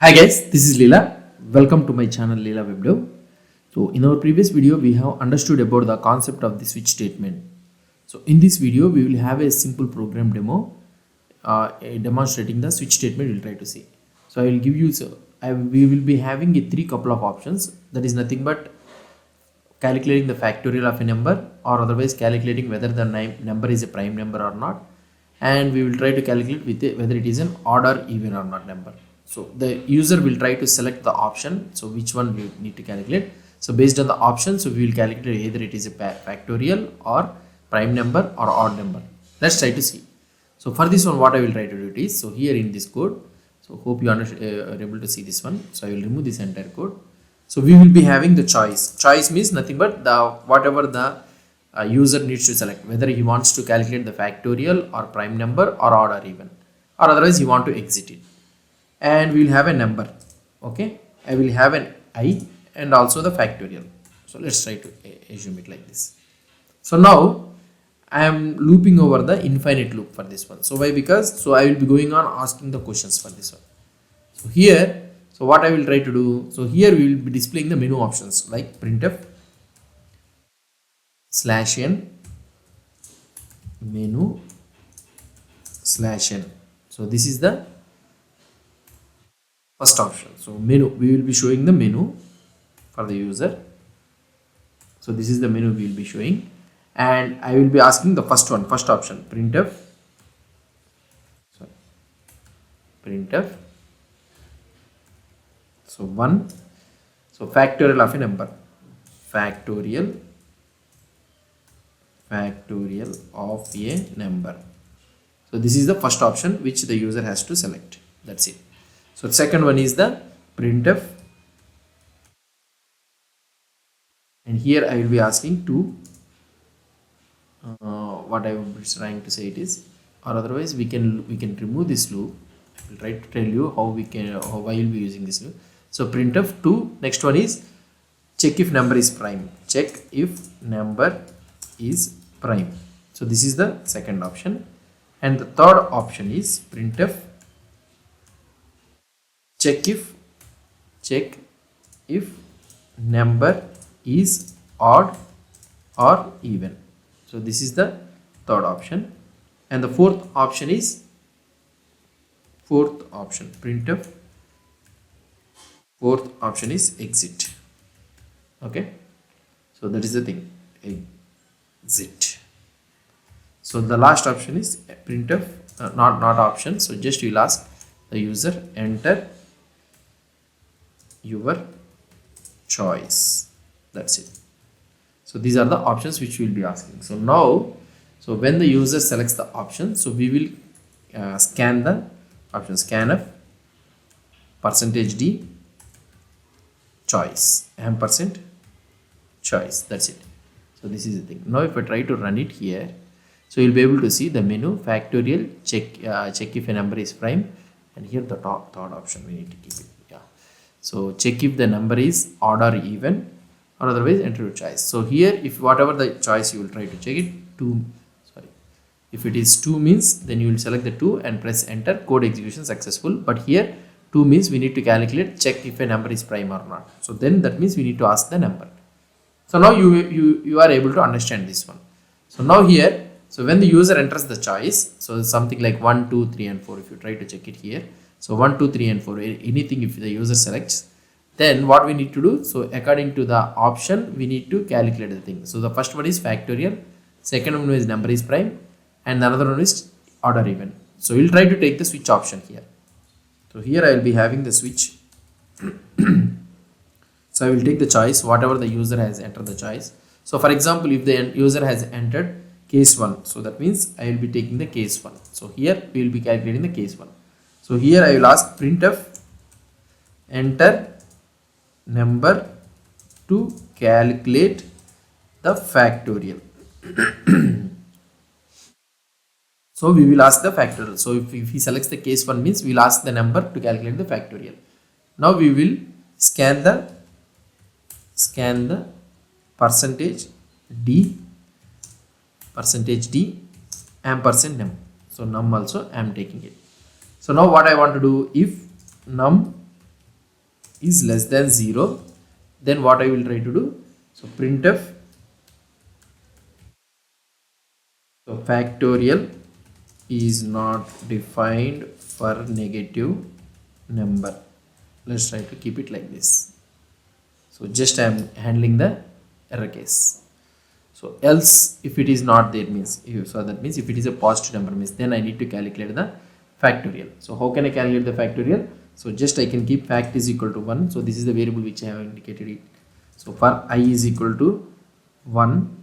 Hi guys, this is Leela. Welcome to my channel Leela Web Dev. So in our previous video, we have understood about the concept of the switch statement. So in this video, we will have a simple program demo demonstrating the switch statement. We'll try to see. So I will give you. We will be having a couple of options. That is nothing but calculating the factorial of a number, or otherwise calculating whether the number is a prime number or not, and we will try to calculate whether it is an odd or even or not number. So the user will try to select the option, so which one we need to calculate. So based on the option, so we will calculate either it is a factorial or prime number or odd number. Let's try to see. So for this one, what I will try to do it is, so here in this code, so hope you are able to see this one. So I will remove this entire code. So we will be having the choice. Choice means nothing but the whatever the user needs to select, whether he wants to calculate the factorial or prime number or odd or even, or otherwise he want to exit it. And we will have a number. Okay, I will have an I and also the factorial. So let's try to assume it like this. So now I am looping over the infinite loop for this one. So why? Because so I will be going on asking the questions for this one. So here, so what I will try to do, so here we will be displaying the menu options like printf /n menu /n. So this is the first option. So menu, we will be showing the menu for the user. So this is the menu we will be showing, and I will be asking the first option, printf so 1, so factorial of a number, factorial of a number. So this is the first option which the user has to select. That's it. So the second one is the printf, and here I will be asking to what I was trying to say it is, or otherwise we can remove this loop. I will try to tell you how why we'll be using this loop. So printf 2. Next one is check if number is prime. Check if number is prime. So this is the second option, and the third option is printf check if number is odd or even. So this is the third option, and the fourth option is printf fourth option is exit. Okay, so that is the thing, exit. So the last option is printf not option. So just you will ask the user enter your choice. That's it. So these are the options which we will be asking. So now, so when the user selects the option, so we will scan the option, scanf %d choice ampersand choice. That's it. So this is the thing. Now if I try to run it here, so you'll be able to see the menu factorial check if a number is prime, and here the third option we need to keep it. Yeah. So check if the number is odd or even, or otherwise enter your choice. So here, if whatever the choice you will try to check it, 2, sorry, if it is 2 means then you will select the 2 and press enter, code execution successful. But here 2 means we need to calculate, check if a number is prime or not. So then that means we need to ask the number. So now you are able to understand this one. So now here, so when the user enters the choice, so something like 1, 2, 3 and 4, if you try to check it here, so 1, 2, 3 and 4, anything if the user selects, then what we need to do, so according to the option we need to calculate the thing. So the first one is factorial, second one is number is prime, and another one is odd or even. So we'll try to take the switch option here. So here I will be having the switch. So I will take the choice, whatever the user has entered the choice. So for example, if the user has entered case 1, so that means I will be taking the case 1. So here we will be calculating the case 1. So here I will ask printf enter number to calculate the factorial. So we will ask the factorial. So if he selects the case 1 means we will ask the number to calculate the factorial. Now we will scan the %d ampersand num. So num also I am taking it. So now what I want to do, if num is less than 0, then what I will try to do, so printf, so factorial is not defined for negative number. Let's try to keep it like this. So just I am handling the error case. So else if it is not there means, so that means if it is a positive number means, then I need to calculate the factorial. So how can I calculate the factorial? So just I can keep fact is equal to 1. So this is the variable which I have indicated it. So for I is equal to 1,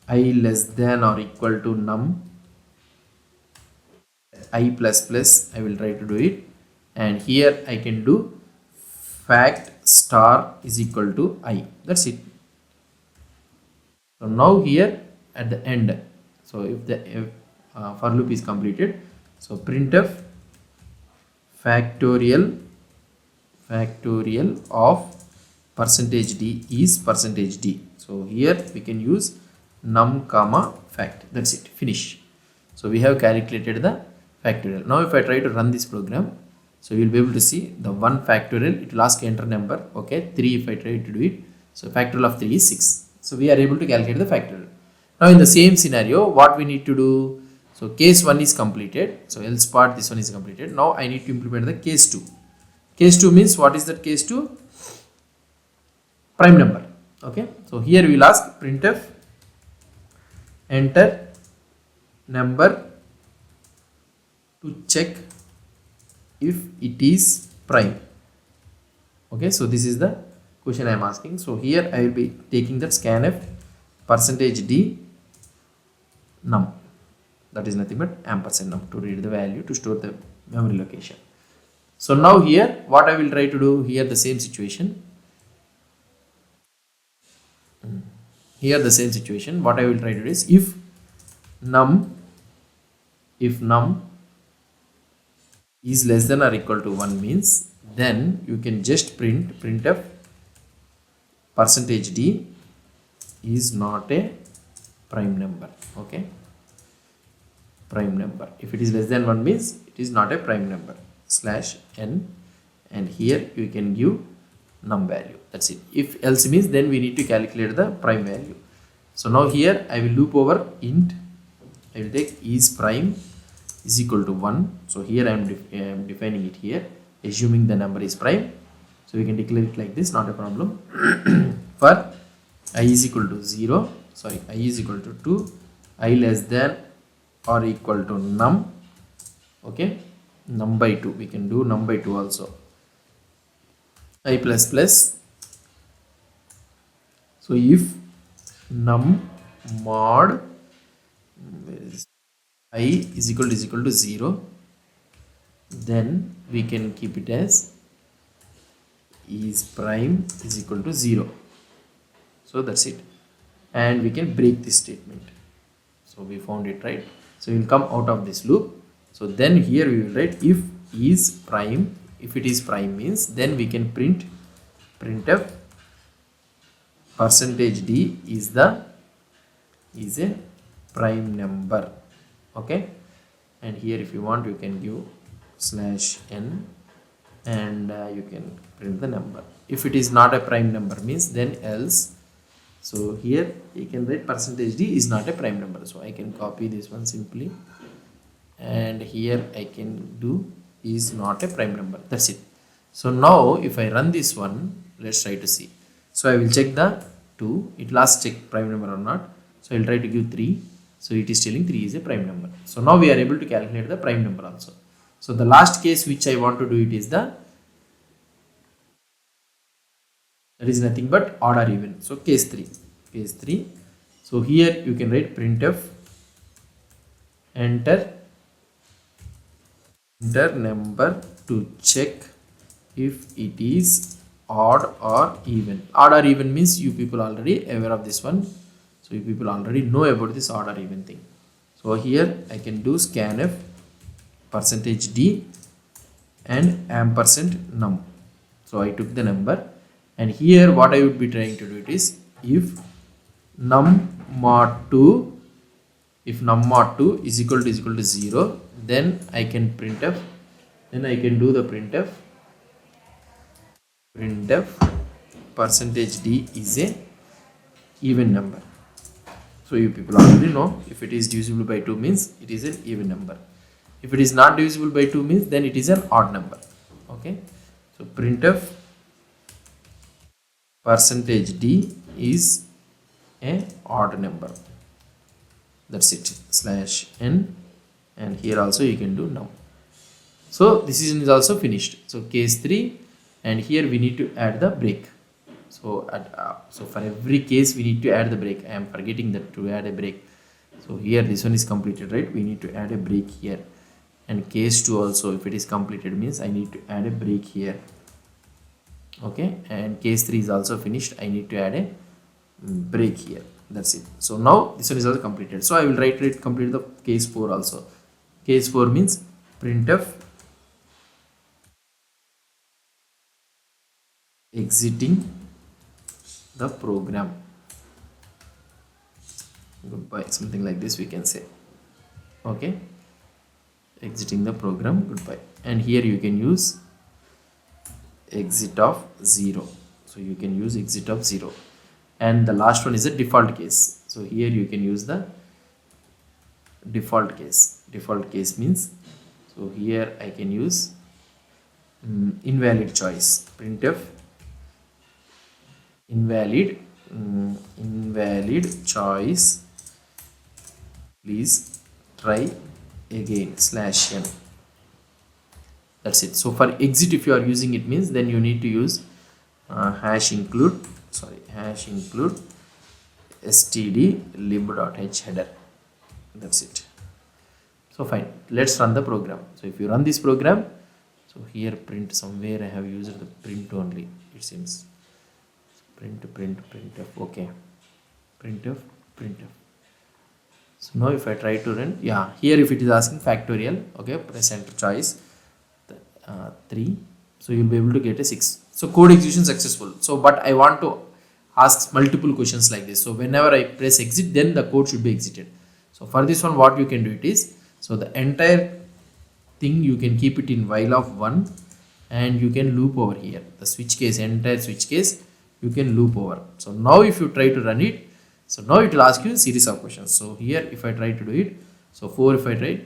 I less than or equal to num I plus plus, I will try to do it, and here I can do fact star is equal to I. That's it. So now here at the end, so if for loop is completed, so printf factorial of percentage d is percentage d. So here we can use num comma fact. That's it, finish. So we have calculated the factorial. Now if I try to run this program, so you will be able to see the 1 factorial, it will ask enter number. Okay, 3 if I try to do it, so factorial of 3 is 6. So we are able to calculate the factorial. Now in the same scenario, what we need to do, so case 1 is completed, so else part this one is completed. Now I need to implement the case 2. Case 2 means, what is that case 2? Prime number. Okay, so here we will ask printf enter number to check if it is prime. Okay, so this is the question I am asking. So here I will be taking that scanf percentage d num, that is nothing but ampersand num, to read the value to store the memory location. So now here what I will try to do, here the same situation, what I will try to do is, if num is less than or equal to 1 means, then you can just printf percentage d is not a prime number. Okay, prime number, if it is less than 1 means it is not a prime number, /n, and here you can give num value. That's it. If else means, then we need to calculate the prime value. So now here I will loop over int, I will take is prime is equal to 1. So here I am defining it here, assuming the number is prime. So we can declare it like this, not a problem. For I is equal to 0, sorry, I is equal to 2, I less than or equal to num. Okay, num by 2, we can do num by 2 also, I plus plus. So if num mod I is equal to 0, then we can keep it as is prime is equal to 0. So that's it, and we can break this statement. So we found it, right? So we will come out of this loop. So then here we will write if is prime, if it is prime means, then we can printf percentage d is a prime number. Okay, and here if you want you can give /n, and you can print the number. If it is not a prime number means, then else. So here you can write percentage d is not a prime number. So I can copy this one simply, and here I can do is not a prime number. That's it. So now if I run this one, let's try to see. So I will check the 2, it will ask check prime number or not. So I will try to give 3. So it is telling 3 is a prime number. So now we are able to calculate the prime number also. So the last case which I want to do it is that is nothing but odd or even. So case 3. So here you can write printf enter number to check if it is odd or even. Odd or even means you people already aware of this one. So you people already know about this odd or even thing. So here I can do scanf percentage d and ampersand num. So I took the number, and here what I would be trying to do it is, if num mod 2 is equal to 0, then I can printf, then I can do the printf printf percentage d is a even number. So you people already know if it is divisible by 2 means it is an even number. If it is not divisible by 2 means then it is an odd number. Okay. So printf percentage d is a odd number. That's it. Slash n, and here also you can do num. So this is also finished. So case 3, and here we need to add the break. So so for every case we need to add the break. I am forgetting that to add a break. So here this one is completed, right? We need to add a break here. And case 2 also, if it is completed means I need to add a break here. Okay, and case 3 is also finished. I need to add a break here. That's it. So now this one is also completed. So I will write it complete the case 4 also. Case 4 means printf exiting the program. Goodbye, something like this we can say. Okay, exiting the program, goodbye. And here you can use exit of 0. So you can use exit of 0. And the last one is a default case. So here you can use the default case. Default case means, so here I can use invalid choice. Printf invalid choice, please try again slash n. That's it. So for exit, if you are using it means then you need to use hash include std lib.h header. That's it. So fine, let's run the program. So if you run this program, so here print, somewhere I have used the print only, it seems. Printf, okay, printf. So now if I try to run, yeah, here if it is asking factorial, okay, press enter choice 3, so you'll be able to get a 6. So code execution successful. So but I want to ask multiple questions like this. So whenever I press exit, then the code should be exited. So for this one, what you can do it is, so the entire thing you can keep it in while of 1, and you can loop over here the switch case, entire switch case you can loop over. So now if you try to run it, so now it will ask you a series of questions. So here if I try to do it, so 4 if I try,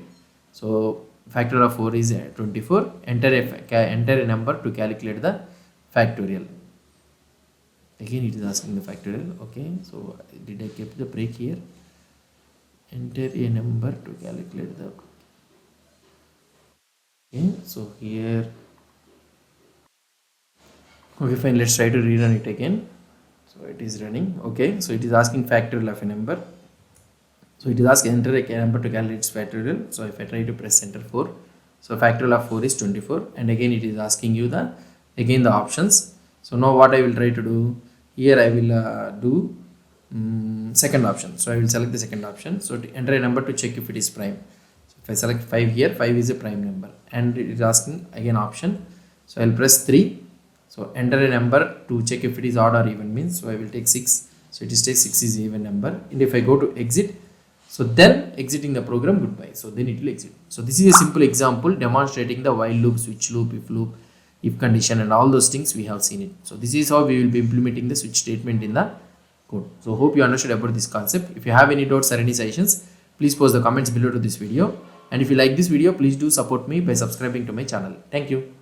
so factor of 4 is 24, enter a number to calculate the factorial. Again it is asking the factorial. Okay, so did I keep the break here? Enter a number to calculate the, okay, so here, okay fine, let's try to rerun it again. So it is running. Okay, so it is asking factorial of a number. So it is asking enter a number to calculate its factorial. So if I try to press enter 4, so factorial of 4 is 24, and again it is asking you the options. So now what I will try to do here, I will do second option. So I will select the second option. So to enter a number to check if it is prime. So if I select 5 here, 5 is a prime number, and it is asking again option. So I will press 3. So enter a number to check if it is odd or even means. So I will take 6. So it is take 6 is even number. And if I go to exit, so then exiting the program, goodbye. So then it will exit. So this is a simple example demonstrating the while loop, switch loop, if condition, and all those things we have seen it. So this is how we will be implementing the switch statement in the code. So hope you understood about this concept. If you have any doubts or any suggestions, please post the comments below to this video. And if you like this video, please do support me by subscribing to my channel. Thank you.